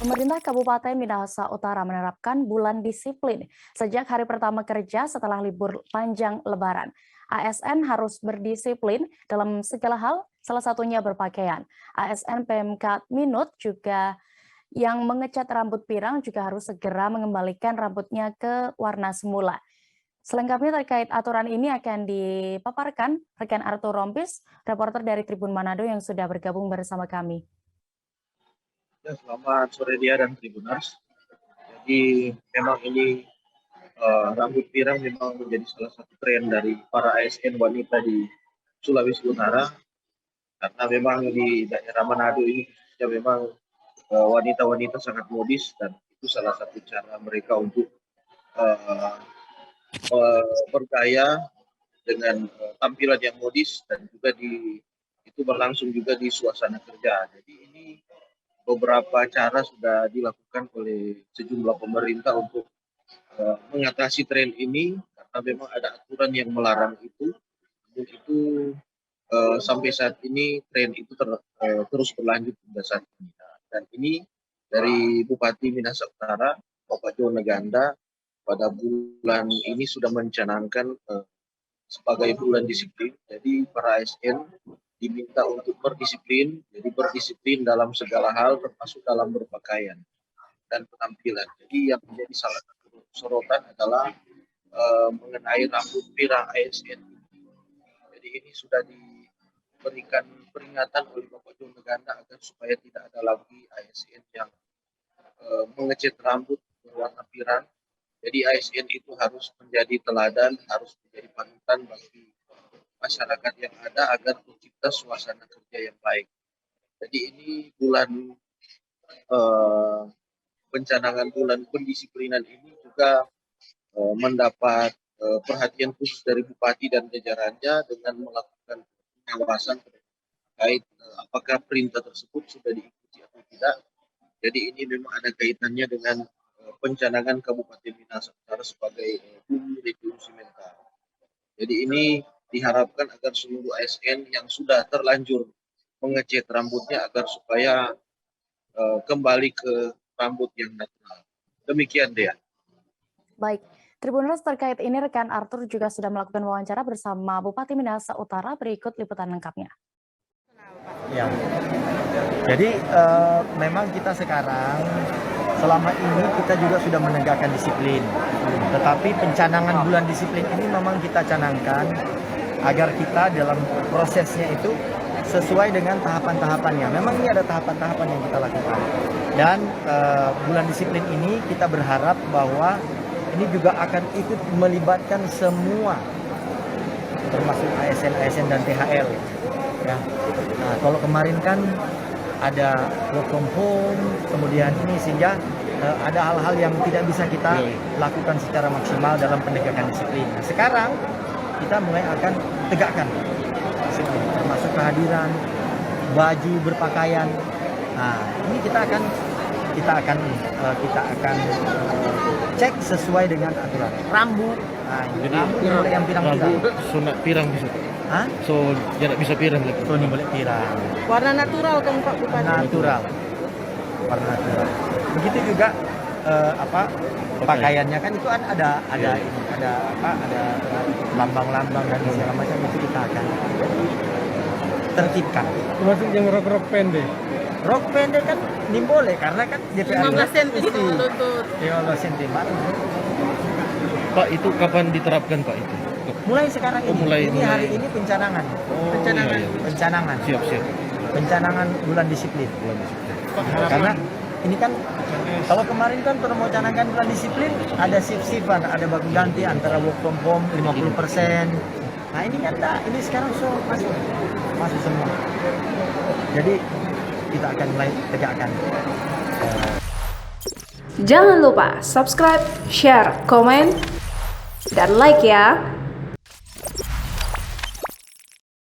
Pemerintah Kabupaten Minahasa Utara menerapkan bulan disiplin sejak hari pertama kerja setelah libur panjang Lebaran. ASN harus berdisiplin dalam segala hal, salah satunya berpakaian. ASN PMK Minut juga yang mengecat rambut pirang juga harus segera mengembalikan rambutnya ke warna semula. Selengkapnya terkait aturan ini akan dipaparkan rekan Arthur Rompis, reporter dari Tribun Manado yang sudah bergabung bersama kami. Ya, selamat sore dia dan Tribuners. Jadi memang ini rambut pirang memang menjadi salah satu tren dari para ASN wanita di Sulawesi Utara, karena memang di daerah Manado ini khususnya memang wanita-wanita sangat modis, dan itu salah satu cara mereka untuk uh, bergaya dengan tampilan yang modis, dan juga itu berlangsung juga di suasana kerja. Jadi ini beberapa cara sudah dilakukan oleh sejumlah pemerintah untuk mengatasi tren ini, karena memang ada aturan yang melarang itu. Namun itu sampai saat ini tren itu terus berlanjut hingga saat ini. Dan ini dari Bupati Minahasa Utara, Bapak John Naganda, pada bulan ini sudah mencanangkan sebagai bulan disiplin. Jadi para ASN diminta untuk berdisiplin, jadi berdisiplin dalam segala hal, termasuk dalam berpakaian dan penampilan. Jadi yang menjadi salah satu sorotan adalah mengenai rambut pirang ASN. Jadi ini sudah diberikan peringatan oleh Bapak John Naganda agar supaya tidak ada lagi ASN yang mengecat rambut berwarna pirang. Jadi ASN itu harus menjadi teladan, harus menjadi panutan bagi masyarakat yang ada agar tercipta suasana kerja yang baik. Jadi ini bulan pencanangan bulan pendisiplinan ini juga mendapat perhatian khusus dari Bupati dan jajarannya dengan melakukan pengawasan terkait apakah perintah tersebut sudah diikuti atau tidak. Jadi ini memang ada kaitannya dengan pencanangan Kabupaten Minahasa Utara sebagai hulu region Simental. Jadi ini diharapkan agar seluruh ASN yang sudah terlanjur mengecat rambutnya agar supaya kembali ke rambut yang natural. Demikian dia. Baik, Tribuners, terkait ini rekan Arthur juga sudah melakukan wawancara bersama Bupati Minahasa Utara. Berikut liputan lengkapnya. Ya, jadi memang kita sekarang selama ini kita juga sudah menegakkan disiplin. Tetapi pencanangan bulan disiplin ini memang kita canangkan agar kita dalam prosesnya itu sesuai dengan tahapan-tahapannya. Memang ini ada tahapan-tahapan yang kita lakukan. Dan bulan disiplin ini kita berharap bahwa ini juga akan ikut melibatkan semua, termasuk ASN dan THL. Ya. Nah, kalau kemarin kan ada work from home, kemudian ini sehingga ada hal-hal yang tidak bisa kita lakukan secara maksimal dalam penegakan disiplin. Nah, sekarang kita mulai akan tegakkan disiplin, termasuk kehadiran, baju berpakaian. Nah, ini kita akan cek sesuai dengan aturan. Rambut, rambut yang pirang-pirang. Sunat pirang bisa. Hah? So tidak bisa pirang lagi. So ini boleh pirang. Warna natural kan Pak Bupati? Natural. Warna natural. Begitu juga pakaiannya kan itu ada lambang-lambang dan segala macam, itu kita akan tertibkan. Termasuk yang rok pendek. Rok pendek kan ini boleh karena kan DPR 15 cm lutut. 15 cm. Pak, itu kapan diterapkan Pak itu? Mulai sekarang ini. Hari ini pencanangan. Pencanangan. Iya. Pencanangan. Siap. Pencanangan bulan disiplin. Karena ini kan kalau kemarin kan pada mau canangkan bulan disiplin ada shift-shiftan, ada baku ganti antara work from home 50%. Nah ini kan ini sekarang masuk semua. Jadi kita akan mulai tegakkan. Jangan lupa subscribe, share, komen, dan like ya.